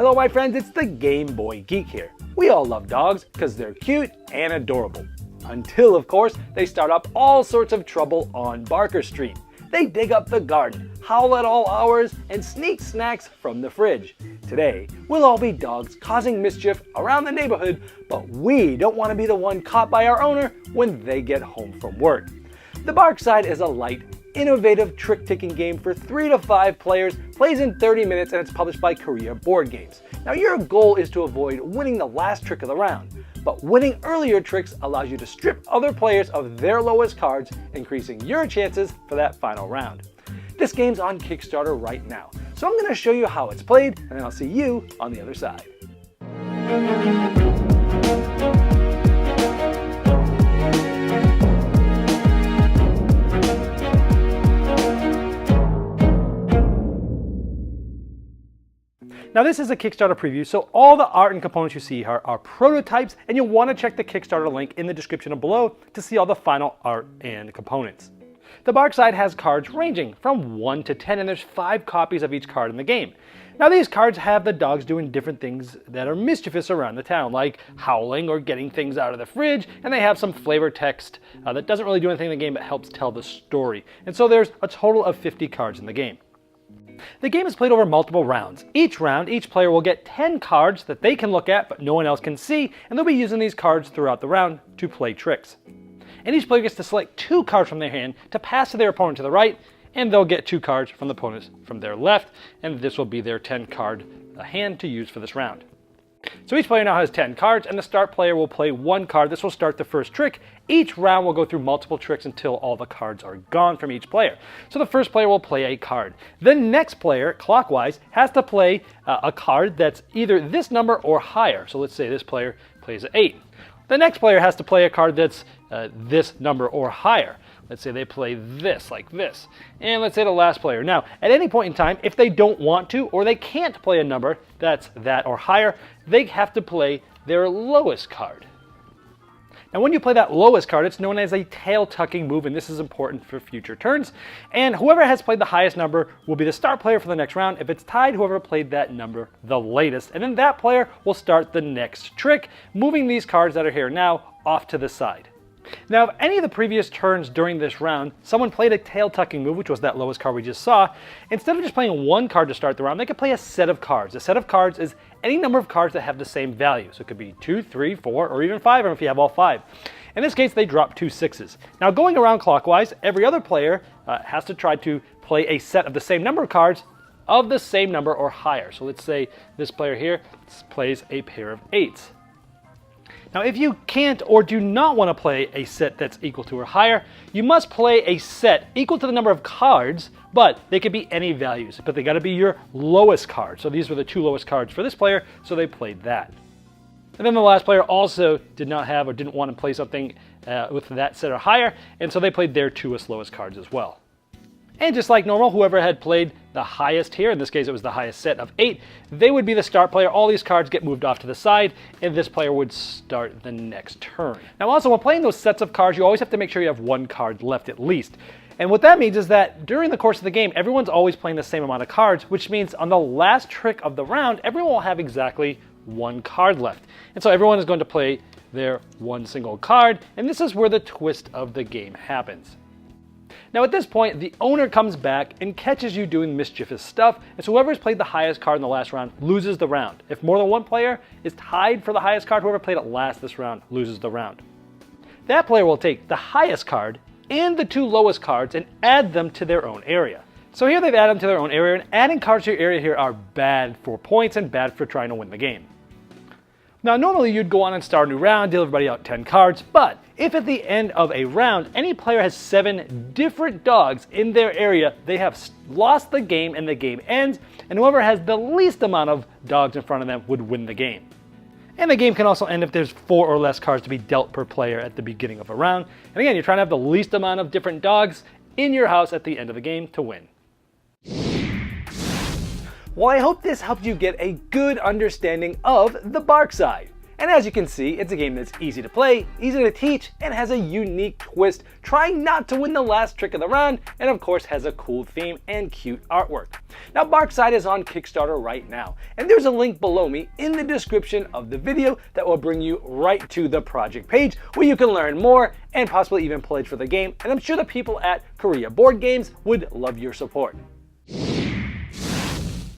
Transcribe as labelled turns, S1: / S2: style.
S1: Hello my friends, it's the Game Boy Geek here. We all love dogs because they're cute and adorable. Until, of course, they start up all sorts of trouble on Barker Street. They dig up the garden, howl at all hours, and sneak snacks from the fridge. Today, we'll all be dogs causing mischief around the neighborhood, but we don't want to be the one caught by our owner when they get home from work. The Bark Side is a light, innovative trick-taking game for 3 to 5 players, plays in 30 minutes, and it's published by Korea Board Games. Now your goal is to avoid winning the last trick of the round, but winning earlier tricks allows you to strip other players of their lowest cards, increasing your chances for that final round. This game's on Kickstarter right now, so I'm going to show you how it's played, and then I'll see you on the other side. Now this is a Kickstarter preview, so all the art and components you see here are prototypes, and you'll want to check the Kickstarter link in the description below to see all the final art and components. The Bark Side has cards ranging from 1 to 10, and there's 5 copies of each card in the game. Now these cards have the dogs doing different things that are mischievous around the town, like howling or getting things out of the fridge, and they have some flavor text that doesn't really do anything in the game but helps tell the story. And so there's a total of 50 cards in the game. The game is played over multiple rounds. Each round, each player will get 10 cards that they can look at but no one else can see, and they'll be using these cards throughout the round to play tricks. And each player gets to select 2 cards from their hand to pass to their opponent to the right, and they'll get 2 cards from the opponents from their left, and this will be their 10 card hand to use for this round. So each player now has 10 cards, and the start player will play 1 card. This will start the first trick. Each round will go through multiple tricks until all the cards are gone from each player. So the first player will play a card. The next player, clockwise, has to play a card that's either this number or higher. So let's say this player plays an 8. The next player has to play a card that's this number or higher. Let's say they play this, like this. And let's say the last player. Now, at any point in time, if they don't want to or they can't play a number that's that or higher, they have to play their lowest card. Now, when you play that lowest card, it's known as a tail-tucking move, and this is important for future turns. And whoever has played the highest number will be the start player for the next round. If it's tied, whoever played that number the latest. And then that player will start the next trick, moving these cards that are here now off to the side. Now, if any of the previous turns during this round, someone played a tail-tucking move, which was that lowest card we just saw, instead of just playing 1 card to start the round, they could play a set of cards. A set of cards is any number of cards that have the same value. So it could be 2, 3, 4, or even 5, or if you have all 5. In this case, they drop 2 6s. Now, going around clockwise, every other player has to try to play a set of the same number of cards of the same number or higher. So let's say this player here plays a pair of 8s. Now, if you can't or do not want to play a set that's equal to or higher, you must play a set equal to the number of cards, but they could be any values, but they got to be your lowest card. So these were the 2 lowest cards for this player, so they played that. And then the last player also did not have or didn't want to play something with that set or higher, and so they played their 2 lowest cards as well. And just like normal, whoever had played the highest here, in this case it was the highest set of 8, they would be the start player. All these cards get moved off to the side, and this player would start the next turn. Now also, when playing those sets of cards, you always have to make sure you have 1 card left at least. And what that means is that during the course of the game, everyone's always playing the same amount of cards, which means on the last trick of the round, everyone will have exactly 1 card left. And so everyone is going to play their 1 single card, and this is where the twist of the game happens. Now at this point, the owner comes back and catches you doing mischievous stuff, and so whoever has played the highest card in the last round loses the round. If more than 1 player is tied for the highest card, whoever played it last this round loses the round. That player will take the highest card and the 2 lowest cards and add them to their own area. So here they've added them to their own area, and adding cards to your area here are bad for points and bad for trying to win the game. Now normally you'd go on and start a new round, deal everybody out 10 cards, but if at the end of a round any player has 7 different dogs in their area, they have lost the game and the game ends, and whoever has the least amount of dogs in front of them would win the game. And the game can also end if there's 4 or less cards to be dealt per player at the beginning of a round. And again, you're trying to have the least amount of different dogs in your house at the end of the game to win. Well, I hope this helped you get a good understanding of the Bark Side. And as you can see, it's a game that's easy to play, easy to teach, and has a unique twist, trying not to win the last trick of the round, and of course has a cool theme and cute artwork. Now Barkside is on Kickstarter right now, and there's a link below me in the description of the video that will bring you right to the project page where you can learn more and possibly even pledge for the game, and I'm sure the people at Korea Board Games would love your support.